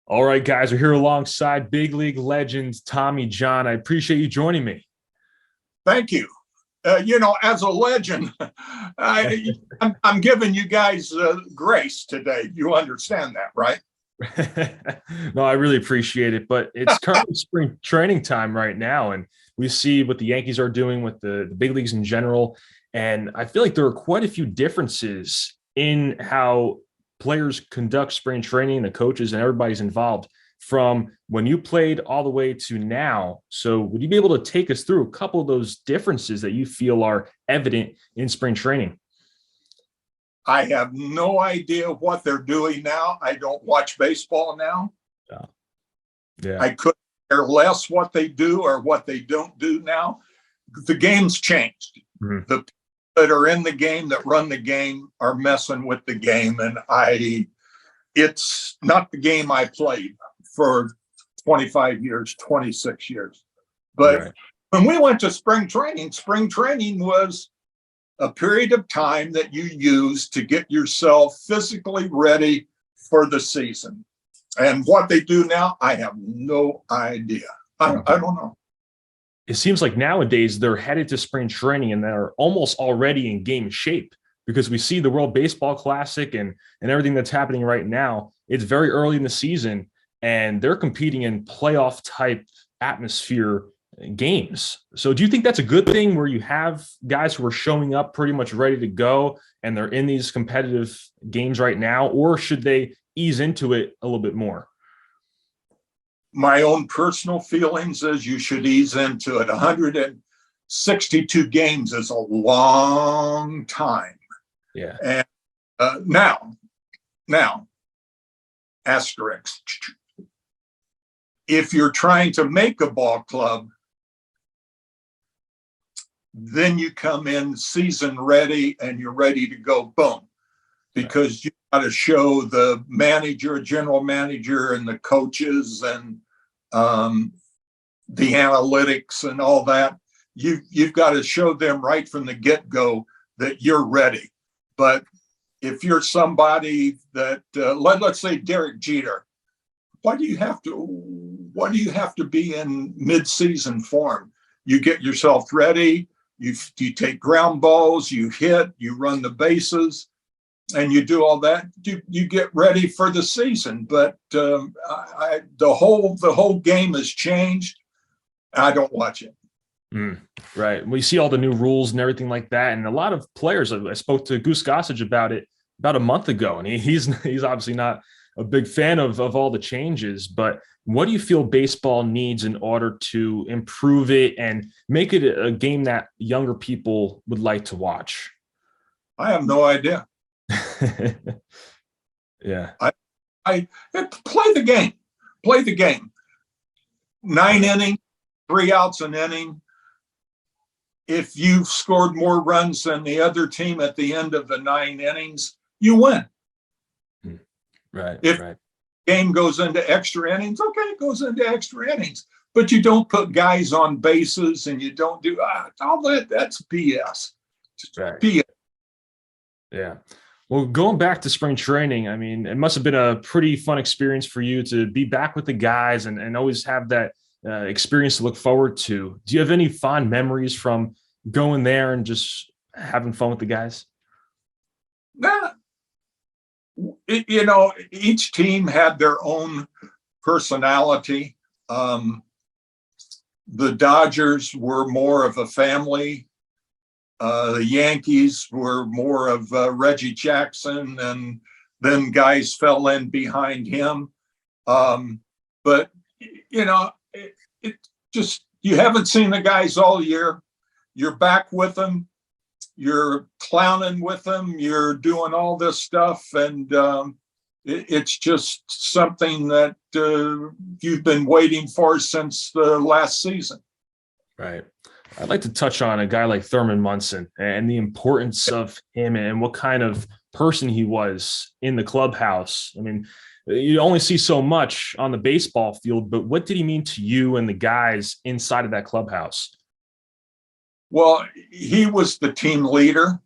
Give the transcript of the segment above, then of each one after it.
All right, guys, we're here alongside big league legend Tommy John. I appreciate you joining me. Thank you. As a legend, I'm giving you guys grace today. You understand that, right? No, I really appreciate it, but it's currently spring training time right now, and we see what the Yankees are doing with the big leagues in general. And I feel like there are quite a few differences in how players conduct spring training, the coaches, and everybody's involved from when you played all the way to now. So, would you be able to take us through a couple of those differences that you feel are evident in spring training? I have no idea what they're doing now. I don't watch baseball now. Yeah. Yeah. I couldn't care less what they do or what they don't do now. The game's changed. Mm-hmm. The people that are in the game, that run the game, are messing with the game. And it's not the game I played for 25 years, 26 years. But right. When we went to spring training was a period of time that you use to get yourself physically ready for the season. And what they do now, I have no idea. I don't know. It seems like nowadays they're headed to spring training and they're almost already in game shape, because we see the World Baseball Classic and everything that's happening right now. It's very early in the season and they're competing in playoff type atmosphere games. So do you think that's a good thing, where you have guys who are showing up pretty much ready to go and they're in these competitive games right now, or should they ease into it a little bit more? My own personal feelings is you should ease into it. 162 games is a long time. Yeah. And now, asterisk. If you're trying to make a ball club, then you come in season ready and you're ready to go, boom, because you got to show the manager, general manager, and the coaches and the analytics and all that. You've got to show them right from the get-go that you're ready. But if you're somebody that, let's say Derek Jeter, why do you have to be in mid-season form? You get yourself ready. You take ground balls, you hit, you run the bases, and you do all that. You get ready for the season. But the whole game has changed. I don't watch it. Right. We see all the new rules and everything like that, and a lot of players. I spoke to Goose Gossage about it about a month ago, and he's obviously not a big fan of all the changes. But what do you feel baseball needs in order to improve it and make it a game that younger people would like to watch? I have no idea. Yeah. I play the game. Play the game. 9 innings, 3 outs an inning. If you've scored more runs than the other team at the end of the 9 innings, you win. Right. If game goes into extra innings, okay, it goes into extra innings. But you don't put guys on bases and you don't do all that. That's BS. Right. BS. Yeah. Well, going back to spring training, I mean, it must have been a pretty fun experience for you to be back with the guys and always have that experience to look forward to. Do you have any fond memories from going there and just having fun with the guys? Nah. Each team had their own personality. The Dodgers were more of a family. The Yankees were more of Reggie Jackson, and then guys fell in behind him. But, it just, you haven't seen the guys all year. You're back with them. You're clowning with them. You're doing all this stuff. And it's just something that you've been waiting for since the last season. Right. I'd like to touch on a guy like Thurman Munson and the importance of him and what kind of person he was in the clubhouse. I mean, you only see so much on the baseball field, but what did he mean to you and the guys inside of that clubhouse? Well, he was the team leader.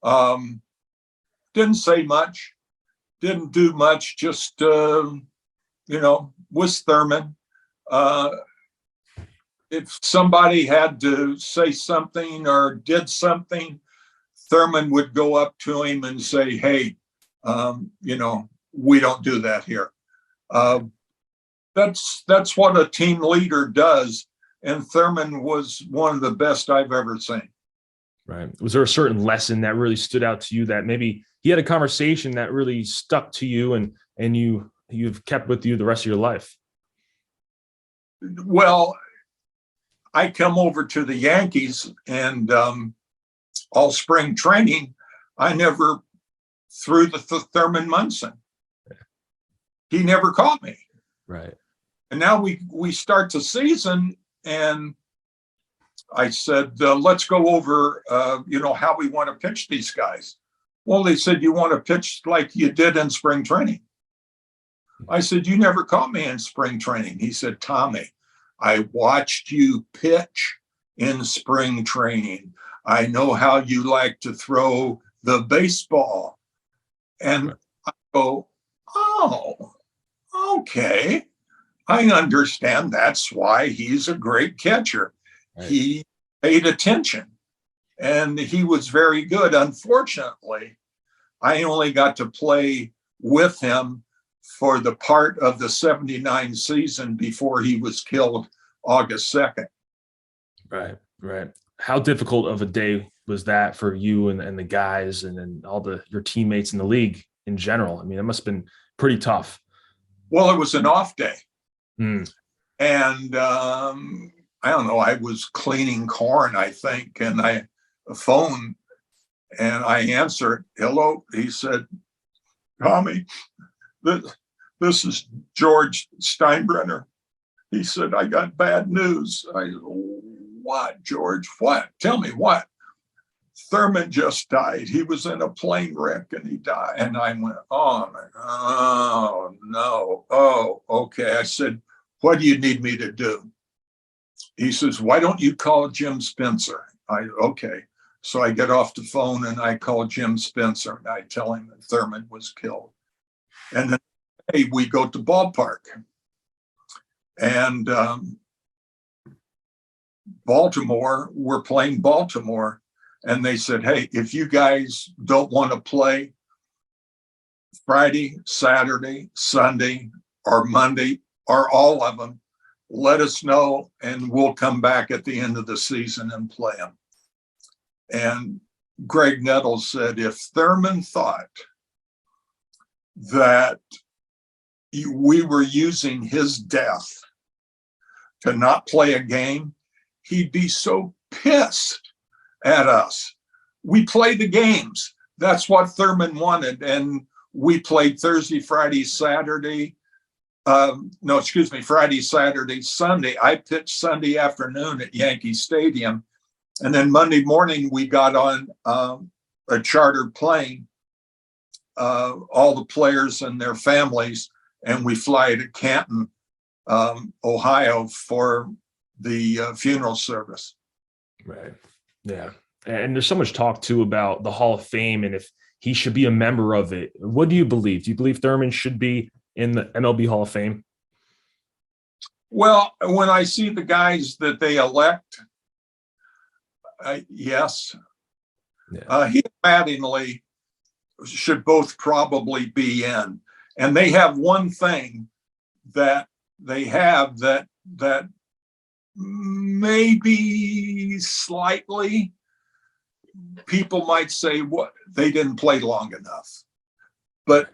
Didn't say much, didn't do much, just was Thurman. If somebody had to say something or did something, Thurman would go up to him and say, hey, we don't do that here. That's what a team leader does. And Thurman was one of the best I've ever seen. Right. Was there a certain lesson that really stood out to you that maybe he had a conversation that really stuck to you and you've kept with you the rest of your life? Well, I come over to the Yankees and all spring training, I never threw the Thurman Munson. He never caught me. Right. And now we start the season, and I said, let's go over, how we want to pitch these guys. Well, they said, you want to pitch like you did in spring training. I said, you never caught me in spring training. He said, Tommy, I watched you pitch in spring training. I know how you like to throw the baseball. And I go, oh, okay. I understand that's why he's a great catcher. Right. He paid attention and he was very good. Unfortunately, I only got to play with him for the part of the 79 season before he was killed August 2nd. Right, right. How difficult of a day was that for you and the guys and all your teammates in the league in general? I mean, it must have been pretty tough. Well, it was an off day. Mm. And I don't know, I was cleaning corn, I think, and a phone, and I answered, hello. He said, Tommy, this is George Steinbrenner. He said, I got bad news. I said, what, George? What? Tell me what? Thurman just died. He was in a plane wreck and he died. And I went, oh, no. Oh, okay. I said, what do you need me to do? He says, why don't you call Jim Spencer? Okay. So I get off the phone and I call Jim Spencer and I tell him that Thurman was killed. And then hey, we go to ballpark. And Baltimore, we're playing Baltimore. And they said, hey, if you guys don't want to play Friday, Saturday, Sunday, or Monday, or all of them, let us know and we'll come back at the end of the season and play them. And Greg Nettles said, if Thurman thought that we were using his death to not play a game, he'd be so pissed at us. We play the games. That's what Thurman wanted. And we played Thursday, Friday, Saturday. Friday, Saturday, Sunday. I pitched Sunday afternoon at Yankee Stadium. And then Monday morning, we got on a chartered plane, all the players and their families, and we fly to Canton, Ohio for the funeral service. Right. Yeah. And there's so much talk too about the Hall of Fame and if he should be a member of it. What do you believe? Do you believe Thurman should be in the MLB Hall of Fame? Well, when I see the guys that they elect, yes. Yeah. He and Mattingly should both probably be in. And they have one thing that they have that maybe slightly people might say what they didn't play long enough, but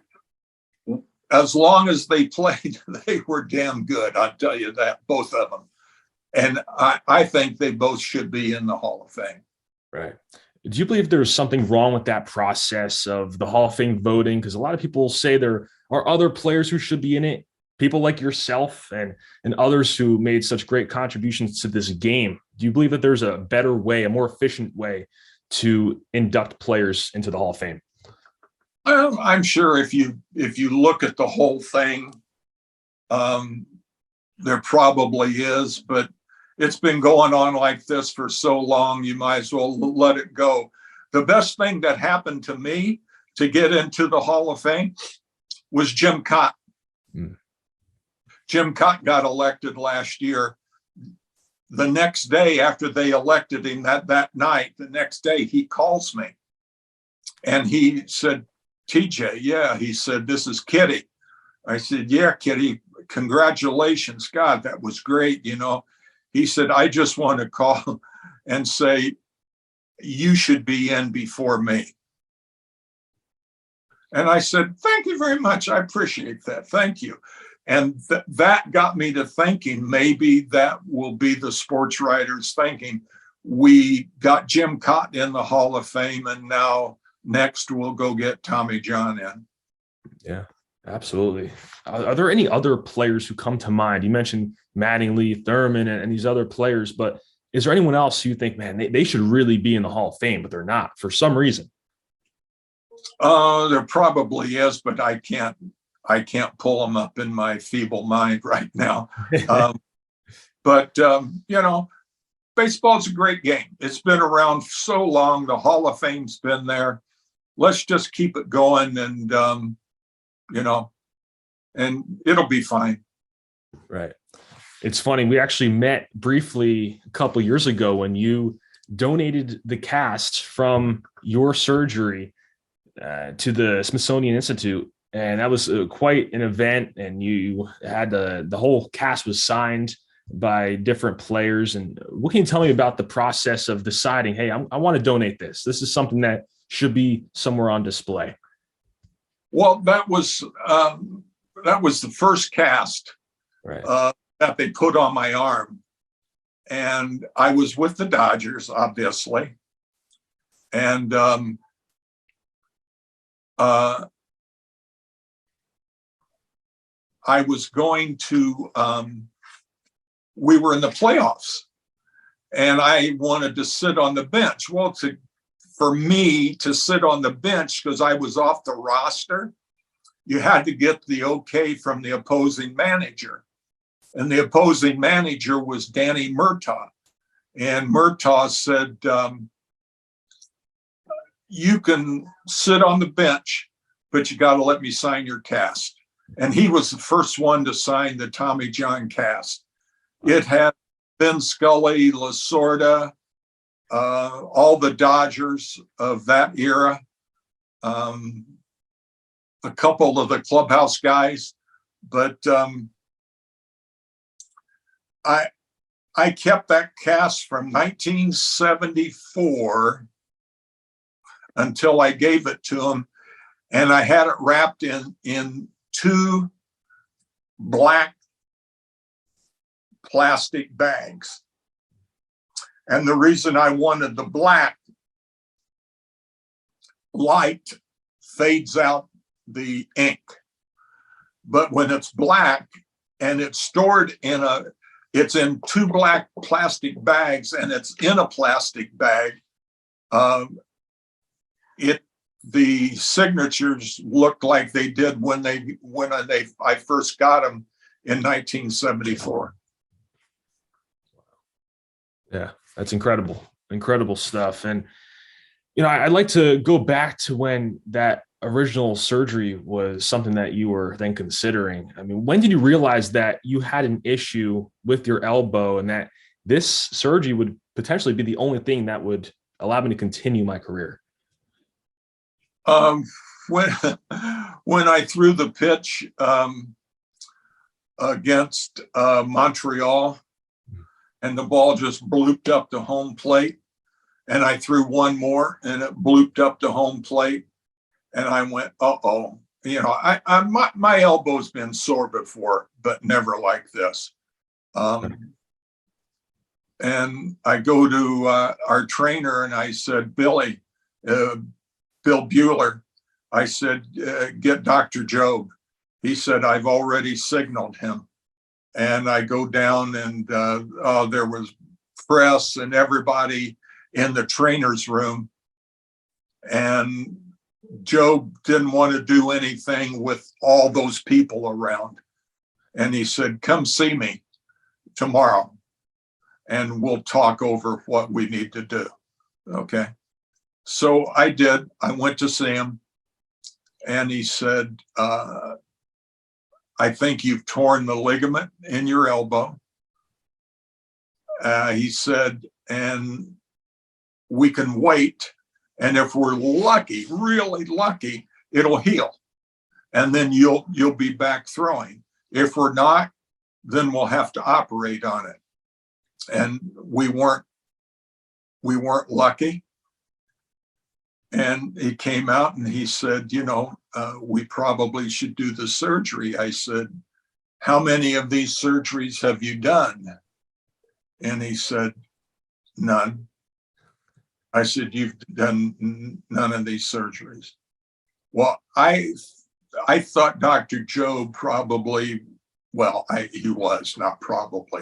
as long as they played, they were damn good. I'll tell you that, both of them. And I think they both should be in the Hall of Fame. Right. Do you believe there's something wrong with that process of the Hall of Fame voting? Because a lot of people say there are other players who should be in it. People like yourself and others who made such great contributions to this game. Do you believe that there's a better way, a more efficient way to induct players into the Hall of Fame? I'm sure if you look at the whole thing, there probably is, but it's been going on like this for so long, you might as well let it go. The best thing that happened to me to get into the Hall of Fame was Jim Cotton. Mm. Jim Cott got elected last year. The next day after they elected him, that night, the next day, he calls me and he said, TJ, yeah, he said, this is Kitty. I said, yeah, Kitty, congratulations. God, that was great. You know, he said, I just want to call and say, you should be in before me. And I said, thank you very much. I appreciate that. Thank you. And that got me to thinking, maybe that will be the sports writers thinking, we got Jim Cott in the Hall of Fame, and now next we'll go get Tommy John in. Yeah, absolutely. Are there any other players who come to mind? You mentioned Mattingly, Thurman, and these other players, but is there anyone else you think, man, they should really be in the Hall of Fame, but they're not for some reason? There probably is, but I can't pull them up in my feeble mind right now. But you know, baseball's a great game. It's been around so long. The Hall of Fame's been there. Let's just keep it going, and you know, and it'll be fine. Right. It's funny. We actually met briefly a couple years ago when you donated the cast from your surgery to the Smithsonian Institute. And that was quite an event. And you had the whole cast was signed by different players. And what can you tell me about the process of deciding, hey, I want to donate this? This is something that should be somewhere on display. Well, that was the first cast, right, that they put on my arm. And I was with the Dodgers, obviously. And I was going to, we were in the playoffs and I wanted to sit on the bench. Well, for me to sit on the bench, because I was off the roster, you had to get the okay from the opposing manager. And the opposing manager was Danny Murtaugh. And Murtaugh said, you can sit on the bench, but you got to let me sign your cast. And he was the first one to sign the Tommy John cast. It had Vin Scully, Lasorda, all the Dodgers of that era, a couple of the clubhouse guys, but I kept that cast from 1974 until I gave it to him, and I had it wrapped in two black plastic bags. And the reason I wanted the black, light fades out the ink. But when it's black and it's stored it's in two black plastic bags and it's in a plastic bag, the signatures look like they did when I first got them in 1974. Yeah, that's incredible. Incredible stuff. And, you know, I'd like to go back to when that original surgery was something that you were then considering. I mean, when did you realize that you had an issue with your elbow and that this surgery would potentially be the only thing that would allow me to continue my career? When I threw the pitch against Montreal, and the ball just blooped up to home plate, and I threw one more, and it blooped up to home plate, and I went, uh-oh. You know, my elbow's been sore before, but never like this. And I go to our trainer, and I said, Bill Bueller, I said, get Dr. Job. He said, I've already signaled him. And I go down, and there was press and everybody in the trainer's room. And Job didn't want to do anything with all those people around. And he said, come see me tomorrow and we'll talk over what we need to do. Okay. So I did. I went to see him, and he said, I think you've torn the ligament in your elbow. He said, and we can wait. And if we're lucky, really lucky, it'll heal. And then you'll be back throwing. If we're not, then we'll have to operate on it. And we weren't lucky. And he came out and he said, we probably should do the surgery. I said, how many of these surgeries have you done? And he said, none. I said, you've done none of these surgeries. Well, I thought Dr. Joe probably, he was, not probably.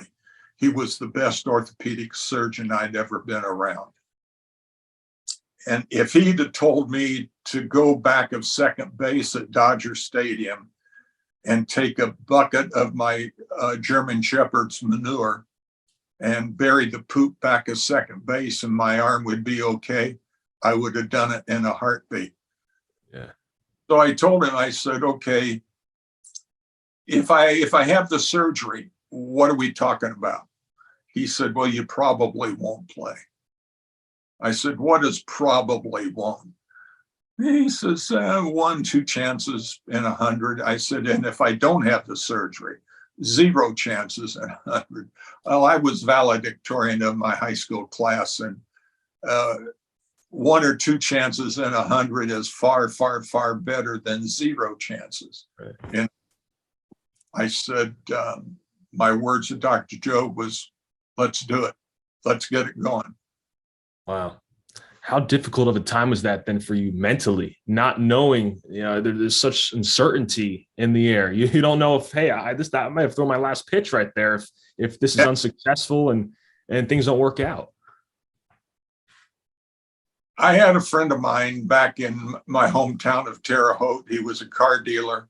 He was the best orthopedic surgeon I'd ever been around. And if he'd have told me to go back of second base at Dodger Stadium and take a bucket of my German Shepherd's manure and bury the poop back of second base and my arm would be okay, I would have done it in a heartbeat. Yeah. So I told him, I said, okay, if I have the surgery, what are we talking about? He said, well, you probably won't play. I said, what is probably won't? He says, 1, 2 chances in 100. I said, and if I don't have the surgery, 0 chances in 100. Well, I was valedictorian of my high school class, and 1 or 2 chances in 100 is far, far, far better than 0 chances. Right. And I said, my words to Dr. Joe was, let's do it. Let's get it going. Wow. How difficult of a time was that then for you mentally, not knowing, there's such uncertainty in the air. You don't know if, hey, I might have thrown my last pitch right there if this is unsuccessful and things don't work out. I had a friend of mine back in my hometown of Terre Haute. He was a car dealer,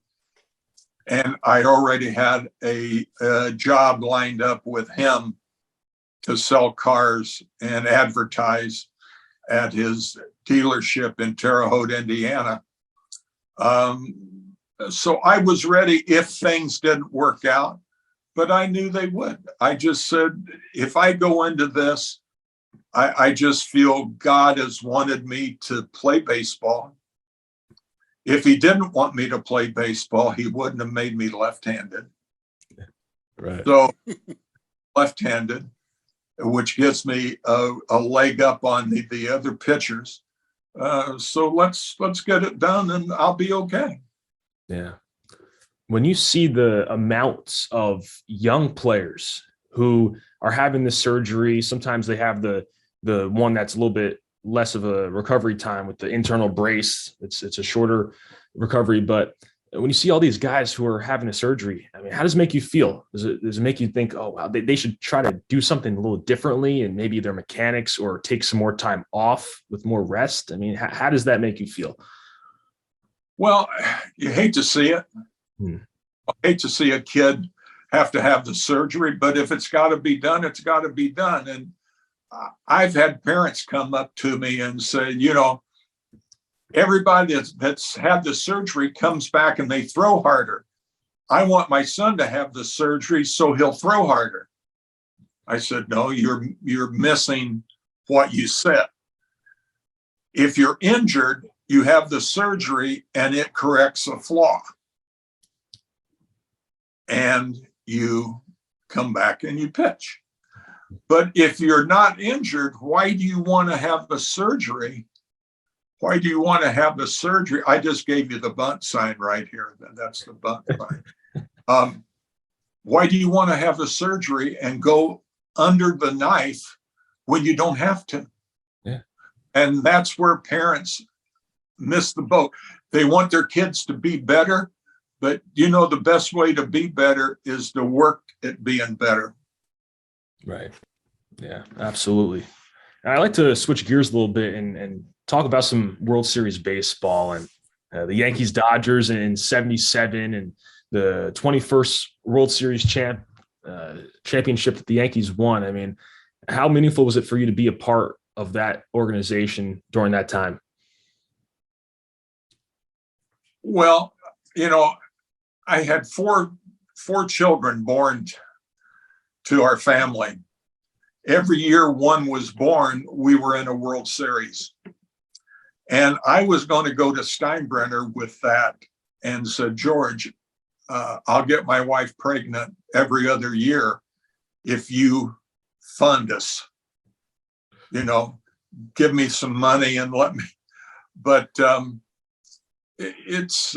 and I'd already had a job lined up with him to sell cars and advertise at his dealership in Terre Haute, Indiana. So I was ready if things didn't work out, but I knew they would. I just said, if I go into this, I just feel God has wanted me to play baseball. If he didn't want me to play baseball, he wouldn't have made me left-handed. Right. So left-handed, which gives me a leg up on the other pitchers. So let's get it done and I'll be okay. Yeah. When you see the amounts of young players who are having the surgery, sometimes they have the one that's a little bit less of a recovery time with the internal brace. It's a shorter recovery, but when you see all these guys who are having a surgery, I mean, how does it make you feel? Does it make you think, oh, wow, they should try to do something a little differently and maybe their mechanics or take some more time off with more rest? I mean, how does that make you feel? Well, you hate to see it. I hate to see a kid have to have the surgery, but if it's got to be done, it's got to be done. And I've had parents come up to me and say, everybody that's had the surgery comes back and they throw harder. I want my son to have the surgery so he'll throw harder. I said, no, you're missing what you said. If you're injured, you have the surgery and it corrects a flaw. And you come back and you pitch. But if you're not injured, why do you want to have the surgery? Why do you want to have the surgery? I just gave you the bunt sign right here. That's the bunt sign. Why do you want to have the surgery and go under the knife when you don't have to? Yeah. And that's where parents miss the boat. They want their kids to be better, but the best way to be better is to work at being better. Right. Yeah, absolutely. And I'd like to switch gears a little bit and talk about some World Series baseball and the Yankees Dodgers in 77 and the 21st World Series championship that the Yankees won. I mean, how meaningful was it for you to be a part of that organization during that time? Well, I had four children born to our family. Every year one was born, we were in a World Series. And I was going to go to Steinbrenner with that and said, George, I'll get my wife pregnant every other year if you fund us, give me some money and let me. But it's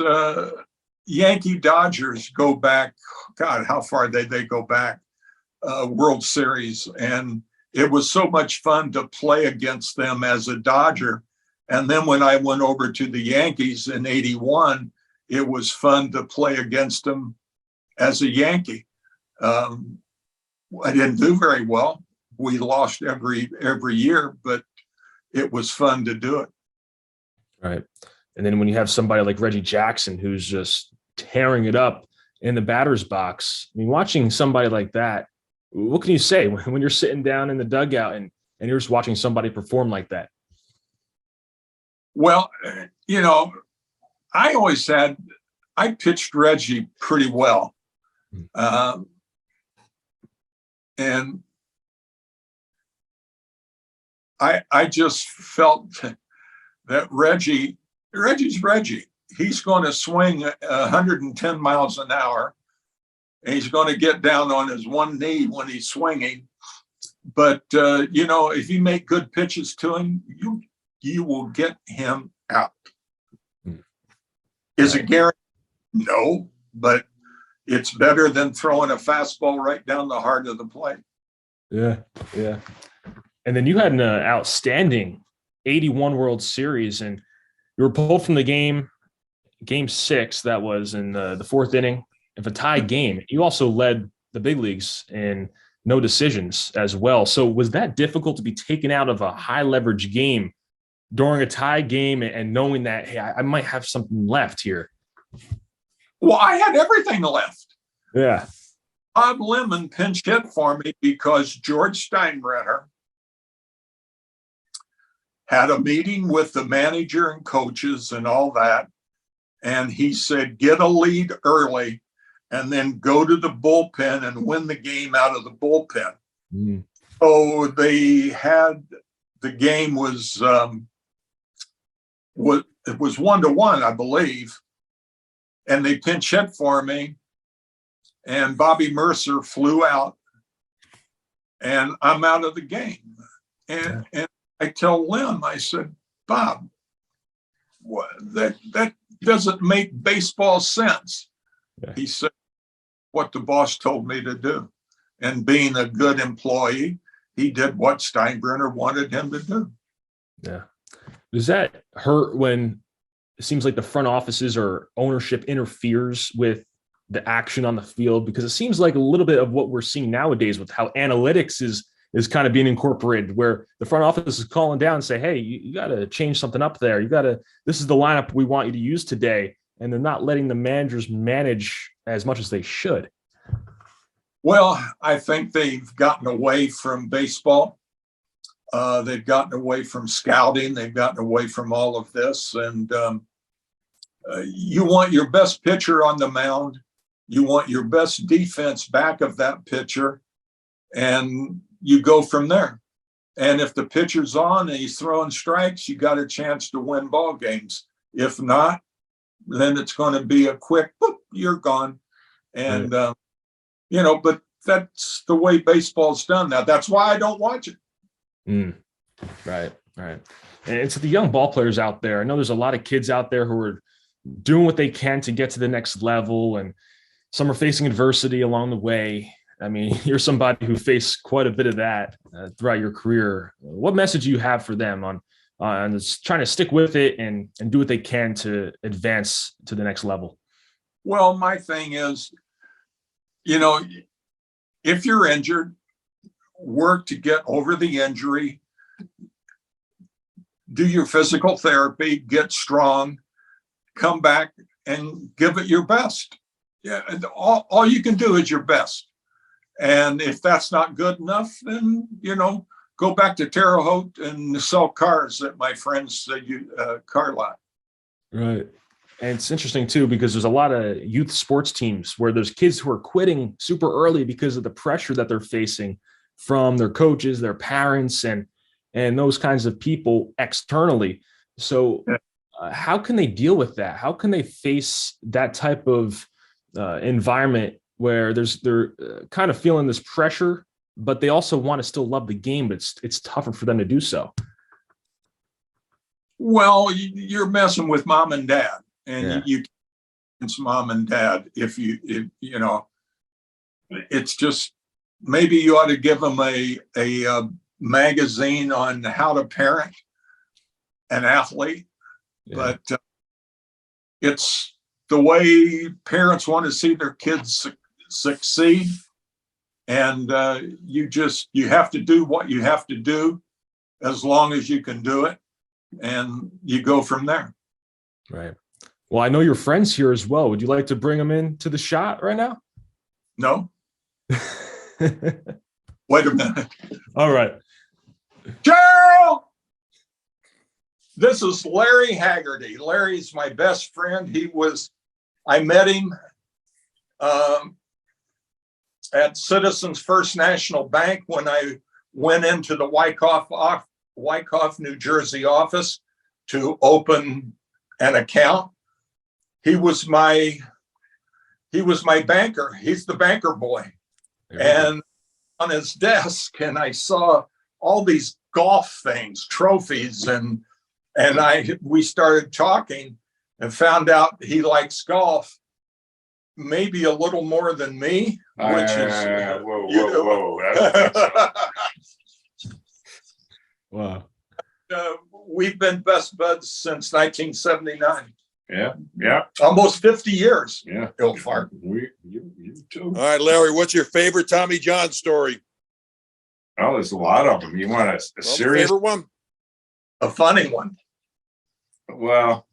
Yankee Dodgers go back. God, how far did they go back? World Series. And it was so much fun to play against them as a Dodger. And then when I went over to the Yankees in '81, it was fun to play against them as a Yankee. I didn't do very well. We lost every year, but it was fun to do it. Right. And then when you have somebody like Reggie Jackson, who's just tearing it up in the batter's box, I mean, watching somebody like that, what can you say when you're sitting down in the dugout and you're just watching somebody perform like that? Well, I always said I pitched Reggie pretty well. And I just felt that Reggie's Reggie. He's going to swing 110 miles an hour. And he's going to get down on his one knee when he's swinging. But, if you make good pitches to him, you will get him out. Is it guaranteed? No, but it's better than throwing a fastball right down the heart of the plate. Yeah. And then you had an outstanding 81 World Series, and you were pulled from the game 6. That was in the fourth inning of a tie game. You also led the big leagues in no decisions as well. So was that difficult to be taken out of a high leverage game during a tie game and knowing that, hey, I might have something left here? Well, I had everything left. Yeah. Bob Lemon pinch hit for me because George Steinbrenner had a meeting with the manager and coaches and all that. And he said, get a lead early and then go to the bullpen and win the game out of the bullpen. So they had, the game was it was 1-1, I believe. And they pinch hit for me. And Bobby Mercer flew out. And I'm out of the game. And I tell Lim, I said, Bob, that doesn't make baseball sense. Yeah. He said, what the boss told me to do. And being a good employee, he did what Steinbrenner wanted him to do. Yeah. Does that hurt when it seems like the front offices or ownership interferes with the action on the field? Because it seems like a little bit of what we're seeing nowadays with how analytics is kind of being incorporated, where the front office is calling down and say, hey, you got to change something up there. This is the lineup we want you to use today. And they're not letting the managers manage as much as they should. Well, I think they've gotten away from baseball. They've gotten away from scouting. They've gotten away from all of this. And you want your best pitcher on the mound. You want your best defense back of that pitcher. And you go from there. And if the pitcher's on and he's throwing strikes, you got a chance to win ball games. If not, then it's going to be a quick, boop, you're gone. And, but that's the way baseball's done now. That's why I don't watch it. Right. And to the young ball players out there, I know there's a lot of kids out there who are doing what they can to get to the next level, and some are facing adversity along the way. I mean, you're somebody who faced quite a bit of that throughout your career. What message do you have for them on trying to stick with it and do what they can to advance to the next level? Well, my thing is, if you're injured, work to get over the injury, do your physical therapy, get strong, come back and give it your best. Yeah, all you can do is your best. And if that's not good enough, then, go back to Terre Haute and sell cars at my friend's car lot. Right. And it's interesting too, because there's a lot of youth sports teams where there's kids who are quitting super early because of the pressure that they're facing from their coaches, their parents, and those kinds of people externally. So how can they deal with that? How can they face that type of environment where they're kind of feeling this pressure, but they also want to still love the game, but it's tougher for them to do so? Well, you're messing with mom and dad, and Yeah. it's mom and dad. If you know, it's just, maybe you ought to give them a magazine on how to parent an athlete. Yeah. But it's the way parents want to see their kids succeed. And you have to do what you have to do as long as you can do it. And you go from there. Right. Well, I know your friend's here as well. Would you like to bring them in to the shot right now? No. Wait a minute. All right. Gerald! This is Larry Haggerty. Larry's my best friend. I met him at Citizens First National Bank when I went into the Wyckoff, New Jersey office to open an account. He was my banker. He's the banker boy. And on his desk, and I saw all these golf things, trophies, and we started talking and found out he likes golf maybe a little more than me, which is whoa. Wow. We've been best buds since 1979. Yeah. Almost 50 years. Yeah. Go far. You too. All right, Larry, what's your favorite Tommy John story? Oh, there's a lot of them. You want a serious favorite one? A funny one. Well,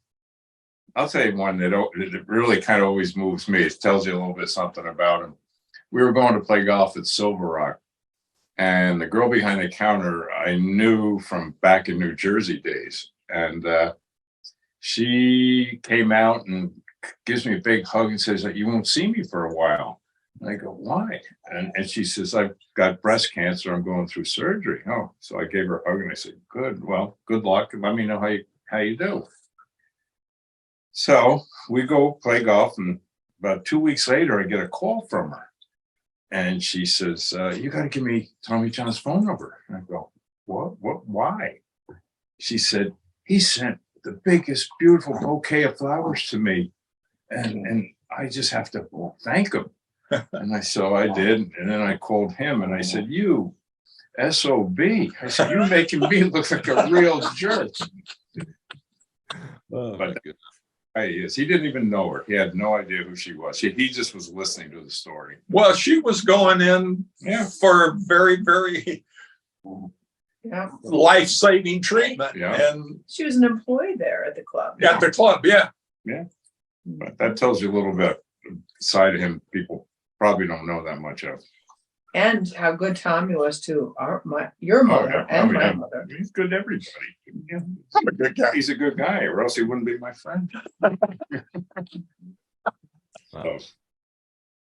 I'll tell you one that really kind of always moves me. It tells you a little bit something about him. We were going to play golf at Silver Rock, and the girl behind the counter I knew from back in New Jersey days. And she came out and gives me a big hug and says, "You won't see me for a while." And I go, "Why?" And she says, "I've got breast cancer. I'm going through surgery." Oh, so I gave her a hug and I said, "Good. Well, good luck. Let me know how you do." So we go play golf, and about 2 weeks later, I get a call from her. And she says, "You got to give me Tommy John's phone number." And I go, "What? Why?" She said, "He sent the biggest, beautiful bouquet of flowers to me. And I just have to thank him." And so I did. And then I called him and I said, "You SOB." I said, "You're making me look like a real jerk." But he didn't even know her. He had no idea who she was. He just was listening to the story. Well, she was going in for very, very life-saving treatment. Yeah. And she was an employee there at the club. At the club, yeah. But that tells you a little bit side of him people probably don't know that much of. And how good Tommy was to your mother and my mother. He's good to everybody. Yeah. I'm a good guy. He's a good guy, or else he wouldn't be my friend. So,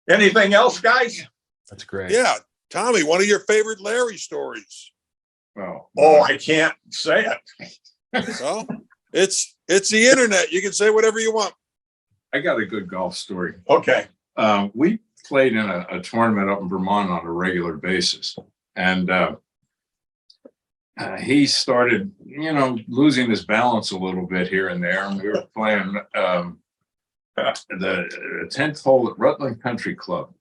Anything else, guys? That's great. Yeah, Tommy, one of your favorite Larry stories. well, I can't say it. So it's the internet. You can say whatever you want. I got a good golf story. Okay. We played in a tournament up in Vermont on a regular basis, and he started, losing his balance a little bit here and there. And we were playing the 10th hole at Rutland Country Club,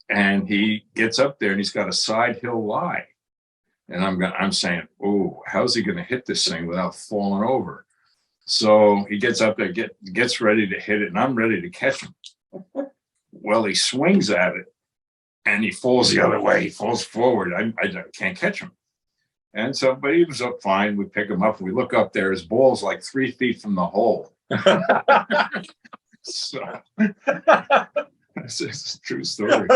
and he gets up there and he's got a side hill lie, and I'm saying, "Oh, how's he going to hit this thing without falling over?" So he gets up there, gets ready to hit it, and I'm ready to catch him. Well, he swings at it and he falls the other way. He falls forward. I can't catch him. And so, but he was up fine. We pick him up and we look up there. His ball's like 3 feet from the hole. So this is a true story.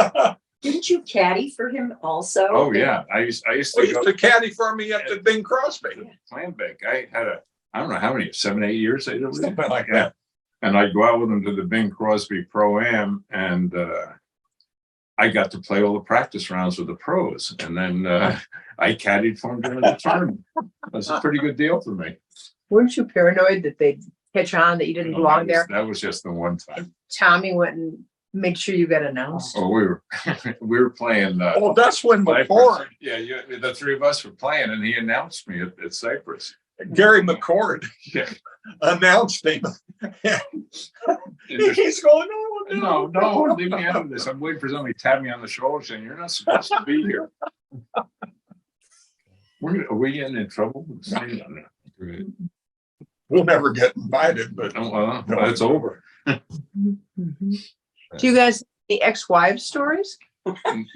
Didn't you caddy for him also? Oh yeah. I used to go to caddy for me up to Bing Crosby. Plan bank. I had I don't know how many, 7, 8 years. I did Something like that. And I'd go out with him to the Bing Crosby Pro-Am, and I got to play all the practice rounds with the pros. And then I caddied for him during the tournament. That's a pretty good deal for me. Weren't you paranoid that they'd catch on that you didn't belong there? That was just the one time. Tommy went and made sure you got announced. Oh, we were playing. Well, that's when Cyprus. McCord, Yeah, the three of us were playing, and he announced me at Cyprus. Gary McCord Yeah. announced him. He's going, No, leave me out of this. I'm waiting for somebody to tap me on the shoulder saying, "You're not supposed to be here." Are we getting in trouble? We'll never get invited, but Well, it's over. Do you guys the ex-wives stories?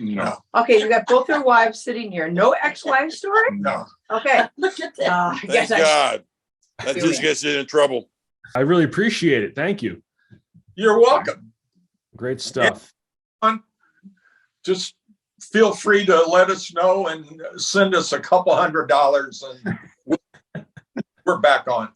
No. Okay, you got both your wives sitting here. No ex-wife story? no. Okay. Look at that. Thank God. That just gets you in trouble. I really appreciate it. Thank you. You're welcome. Great stuff. Just feel free to let us know and send us a couple $100 and we're back on.